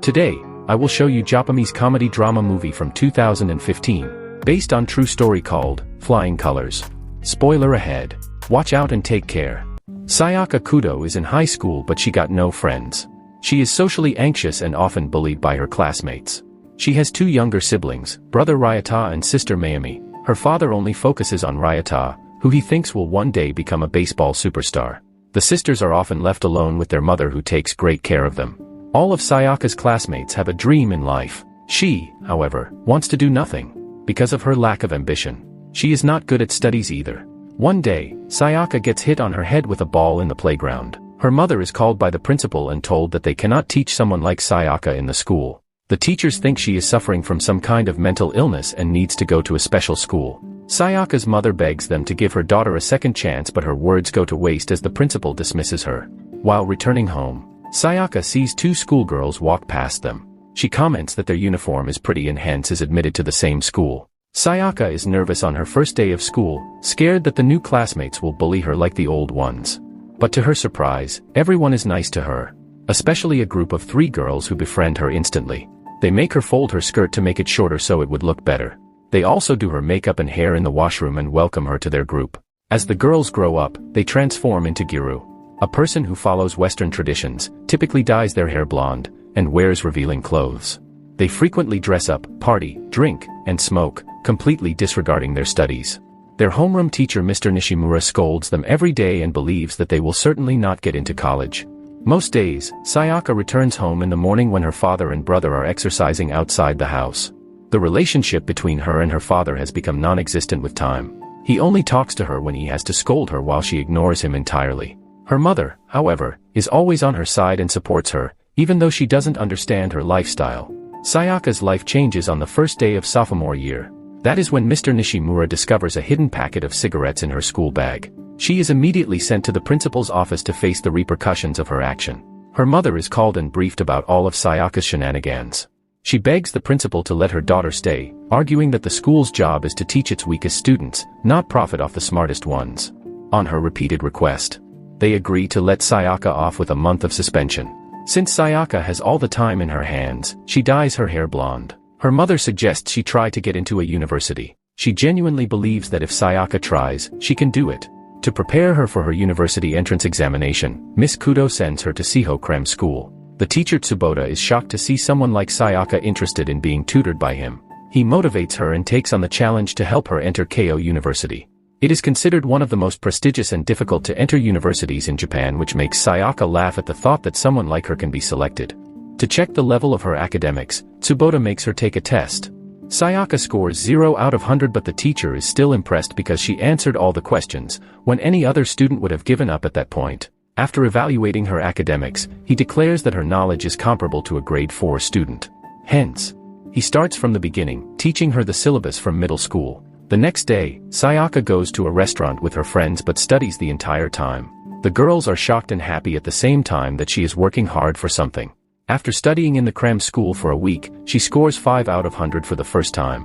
Today, I will show you Japanese comedy drama movie from 2015, based on true story called Flying Colors. Spoiler ahead. Watch out and take care. Sayaka Kudo is in high school but she got no friends. She is socially anxious and often bullied by her classmates. She has two younger siblings, brother Ryota and sister Mayumi. Her father only focuses on Ryota, who he thinks will one day become a baseball superstar. The sisters are often left alone with their mother who takes great care of them. All of Sayaka's classmates have a dream in life. She, however, wants to do nothing. Because of her lack of ambition. She is not good at studies either. One day, Sayaka gets hit on her head with a ball in the playground. Her mother is called by the principal and told that they cannot teach someone like Sayaka in the school. The teachers think she is suffering from some kind of mental illness and needs to go to a special school. Sayaka's mother begs them to give her daughter a second chance, but her words go to waste as the principal dismisses her. While returning home, Sayaka sees two schoolgirls walk past them. She comments that their uniform is pretty and hence is admitted to the same school. Sayaka is nervous on her first day of school, scared that the new classmates will bully her like the old ones. But to her surprise, everyone is nice to her. Especially a group of 3 girls who befriend her instantly. They make her fold her skirt to make it shorter so it would look better. They also do her makeup and hair in the washroom and welcome her to their group. As the girls grow up, they transform into Giru. A person who follows Western traditions, typically dyes their hair blonde, and wears revealing clothes. They frequently dress up, party, drink, and smoke, completely disregarding their studies. Their homeroom teacher Mr. Nishimura scolds them every day and believes that they will certainly not get into college. Most days, Sayaka returns home in the morning when her father and brother are exercising outside the house. The relationship between her and her father has become non-existent with time. He only talks to her when he has to scold her while she ignores him entirely. Her mother, however, is always on her side and supports her, even though she doesn't understand her lifestyle. Sayaka's life changes on the first day of sophomore year. That is when Mr. Nishimura discovers a hidden packet of cigarettes in her school bag. She is immediately sent to the principal's office to face the repercussions of her action. Her mother is called and briefed about all of Sayaka's shenanigans. She begs the principal to let her daughter stay, arguing that the school's job is to teach its weakest students, not profit off the smartest ones. On her repeated request, they agree to let Sayaka off with a month of suspension. Since Sayaka has all the time in her hands, she dyes her hair blonde. Her mother suggests she try to get into a university. She genuinely believes that if Sayaka tries, she can do it. To prepare her for her university entrance examination, Miss Kudo sends her to Siho Cram School. The teacher Tsubota is shocked to see someone like Sayaka interested in being tutored by him. He motivates her and takes on the challenge to help her enter Keio University. It is considered one of the most prestigious and difficult to enter universities in Japan, which makes Sayaka laugh at the thought that someone like her can be selected. To check the level of her academics, Tsubota makes her take a test. Sayaka scores 0 out of 100, but the teacher is still impressed because she answered all the questions, when any other student would have given up at that point. After evaluating her academics, he declares that her knowledge is comparable to a grade 4 student. Hence, he starts from the beginning, teaching her the syllabus from middle school. The next day, Sayaka goes to a restaurant with her friends but studies the entire time. The girls are shocked and happy at the same time that she is working hard for something. After studying in the cram school for a week, she scores 5 out of 100 for the first time.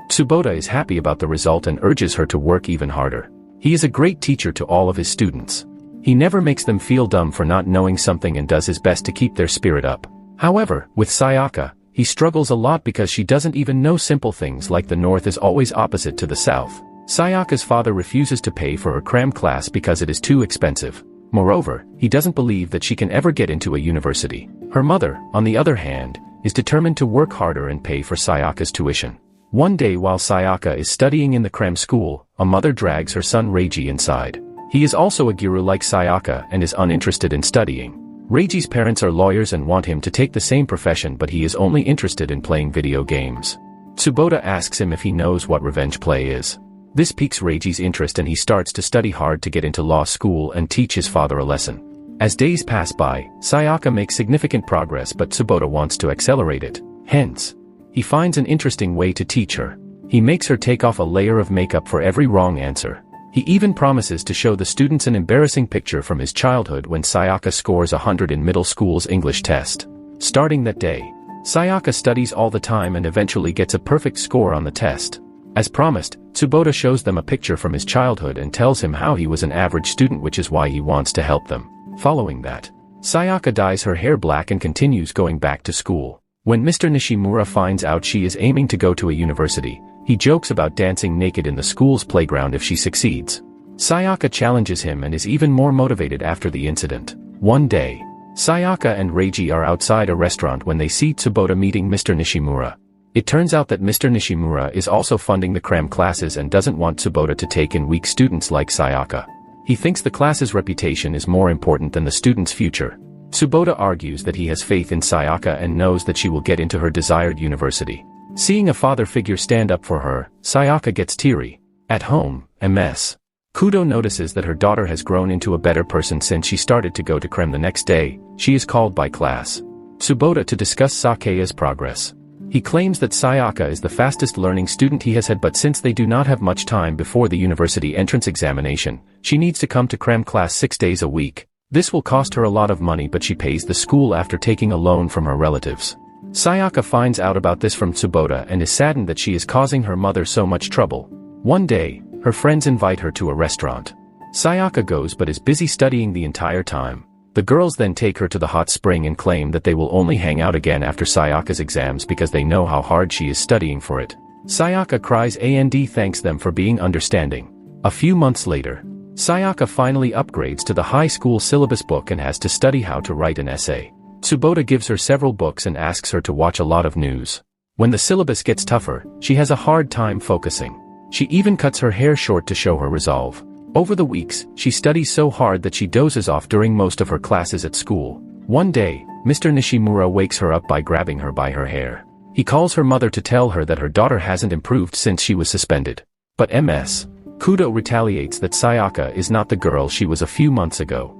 Tsubota is happy about the result and urges her to work even harder. He is a great teacher to all of his students. He never makes them feel dumb for not knowing something and does his best to keep their spirit up. However, with Sayaka, he struggles a lot because she doesn't even know simple things like the north is always opposite to the south. Sayaka's father refuses to pay for her cram class because it is too expensive. Moreover, he doesn't believe that she can ever get into a university. Her mother, on the other hand, is determined to work harder and pay for Sayaka's tuition. One day while Sayaka is studying in the cram school, a mother drags her son Reiji inside. He is also a Giru like Sayaka and is uninterested in studying. Reiji's parents are lawyers and want him to take the same profession, but he is only interested in playing video games. Tsubota asks him if he knows what revenge play is. This piques Reiji's interest and he starts to study hard to get into law school and teach his father a lesson. As days pass by, Sayaka makes significant progress but Tsubota wants to accelerate it. Hence, he finds an interesting way to teach her. He makes her take off a layer of makeup for every wrong answer. He even promises to show the students an embarrassing picture from his childhood when Sayaka scores 100 in middle school's English test. Starting that day, Sayaka studies all the time and eventually gets a perfect score on the test. As promised, Tsubota shows them a picture from his childhood and tells him how he was an average student, which is why he wants to help them. Following that, Sayaka dyes her hair black and continues going back to school. When Mr. Nishimura finds out she is aiming to go to a university, he jokes about dancing naked in the school's playground if she succeeds. Sayaka challenges him and is even more motivated after the incident. One day, Sayaka and Reiji are outside a restaurant when they see Tsubota meeting Mr. Nishimura. It turns out that Mr. Nishimura is also funding the cram classes and doesn't want Tsubota to take in weak students like Sayaka. He thinks the class's reputation is more important than the student's future. Tsubota argues that he has faith in Sayaka and knows that she will get into her desired university. Seeing a father figure stand up for her, Sayaka gets teary. At home, Ms. Kudo notices that her daughter has grown into a better person since she started to go to cram the next day. She is called by class Tsubota to discuss Sakeya's progress. He claims that Sayaka is the fastest learning student he has had, but since they do not have much time before the university entrance examination, she needs to come to cram class 6 days a week. This will cost her a lot of money, but she pays the school after taking a loan from her relatives. Sayaka finds out about this from Tsubota and is saddened that she is causing her mother so much trouble. One day, her friends invite her to a restaurant. Sayaka goes but is busy studying the entire time. The girls then take her to the hot spring and claim that they will only hang out again after Sayaka's exams because they know how hard she is studying for it. Sayaka cries and thanks them for being understanding. A few months later, Sayaka finally upgrades to the high school syllabus book and has to study how to write an essay. Tsubota gives her several books and asks her to watch a lot of news. When the syllabus gets tougher, she has a hard time focusing. She even cuts her hair short to show her resolve. Over the weeks, she studies so hard that she dozes off during most of her classes at school. One day, Mr. Nishimura wakes her up by grabbing her by her hair. He calls her mother to tell her that her daughter hasn't improved since she was suspended. But Ms. Kudo retaliates that Sayaka is not the girl she was a few months ago.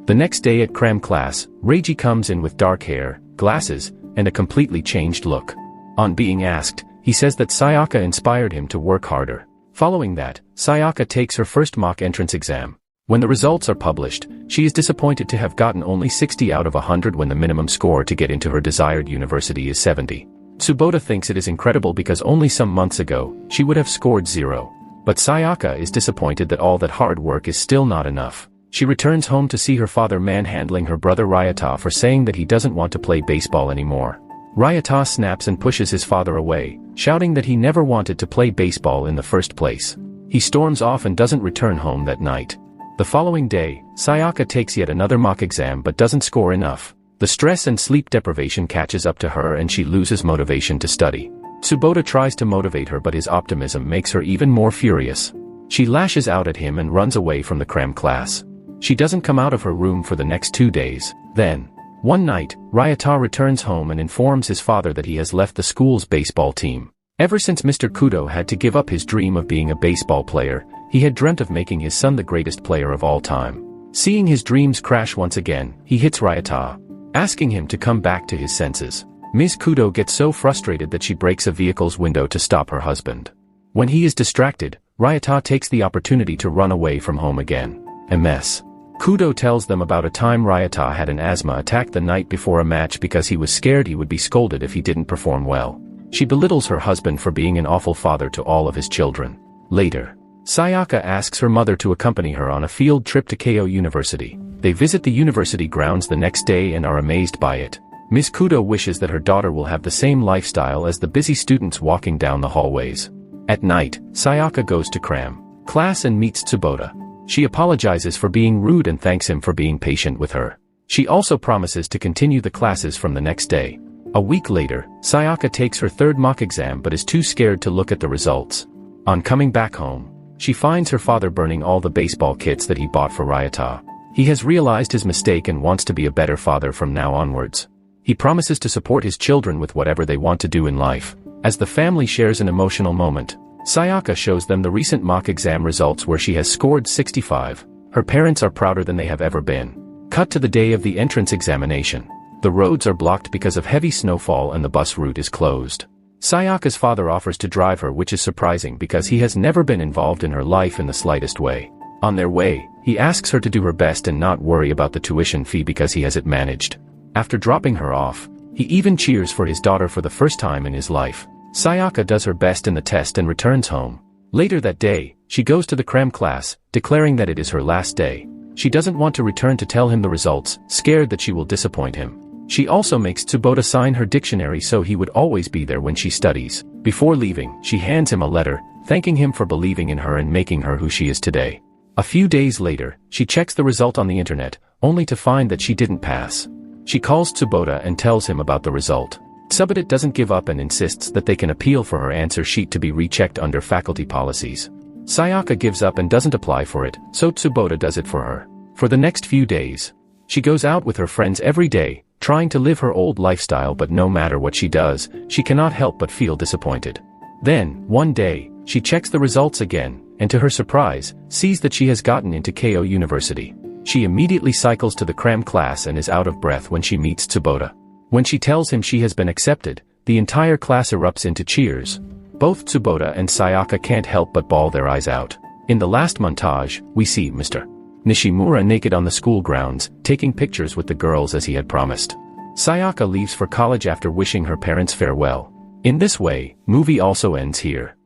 The next day at cram class, Reiji comes in with dark hair, glasses, and a completely changed look. On being asked, he says that Sayaka inspired him to work harder. Following that, Sayaka takes her first mock entrance exam. When the results are published, she is disappointed to have gotten only 60 out of 100 when the minimum score to get into her desired university is 70. Tsubota thinks it is incredible because only some months ago, she would have scored 0. But Sayaka is disappointed that all that hard work is still not enough. She returns home to see her father manhandling her brother Ryota for saying that he doesn't want to play baseball anymore. Ryota snaps and pushes his father away, shouting that he never wanted to play baseball in the first place. He storms off and doesn't return home that night. The following day, Sayaka takes yet another mock exam but doesn't score enough. The stress and sleep deprivation catches up to her and she loses motivation to study. Tsubota tries to motivate her but his optimism makes her even more furious. She lashes out at him and runs away from the cram class. She doesn't come out of her room for the next 2 days. Then, one night, Ryota returns home and informs his father that he has left the school's baseball team. Ever since Mr. Kudo had to give up his dream of being a baseball player, he had dreamt of making his son the greatest player of all time. Seeing his dreams crash once again, he hits Ryota, asking him to come back to his senses. Ms. Kudo gets so frustrated that she breaks a vehicle's window to stop her husband. When he is distracted, Ryota takes the opportunity to run away from home again. Ms. Kudo tells them about a time Ryota had an asthma attack the night before a match because he was scared he would be scolded if he didn't perform well. She belittles her husband for being an awful father to all of his children. Later, Sayaka asks her mother to accompany her on a field trip to Keio University. They visit the university grounds the next day and are amazed by it. Ms. Kudo wishes that her daughter will have the same lifestyle as the busy students walking down the hallways. At night, Sayaka goes to cram class and meets Tsubota. She apologizes for being rude and thanks him for being patient with her. She also promises to continue the classes from the next day. A week later, Sayaka takes her third mock exam but is too scared to look at the results. On coming back home, she finds her father burning all the baseball kits that he bought for Ryota. He has realized his mistake and wants to be a better father from now onwards. He promises to support his children with whatever they want to do in life. As the family shares an emotional moment, Sayaka shows them the recent mock exam results where she has scored 65. Her parents are prouder than they have ever been. Cut to the day of the entrance examination. The roads are blocked because of heavy snowfall and the bus route is closed. Sayaka's father offers to drive her, which is surprising because he has never been involved in her life in the slightest way. On their way, he asks her to do her best and not worry about the tuition fee because he has it managed. After dropping her off, he even cheers for his daughter for the first time in his life. Sayaka does her best in the test and returns home. Later that day, she goes to the cram class, declaring that it is her last day. She doesn't want to return to tell him the results, scared that she will disappoint him. She also makes Tsubota sign her dictionary so he would always be there when she studies. Before leaving, she hands him a letter, thanking him for believing in her and making her who she is today. A few days later, she checks the result on the internet, only to find that she didn't pass. She calls Tsubota and tells him about the result. Tsubota doesn't give up and insists that they can appeal for her answer sheet to be rechecked under faculty policies. Sayaka gives up and doesn't apply for it, so Tsubota does it for her. For the next few days, she goes out with her friends every day, trying to live her old lifestyle, but no matter what she does, she cannot help but feel disappointed. Then, one day, she checks the results again, and to her surprise, sees that she has gotten into Keio University. She immediately cycles to the cram class and is out of breath when she meets Tsubota. When she tells him she has been accepted, the entire class erupts into cheers. Both Tsubota and Sayaka can't help but bawl their eyes out. In the last montage, we see Mr. Nishimura naked on the school grounds, taking pictures with the girls as he had promised. Sayaka leaves for college after wishing her parents farewell. In this way, movie also ends here.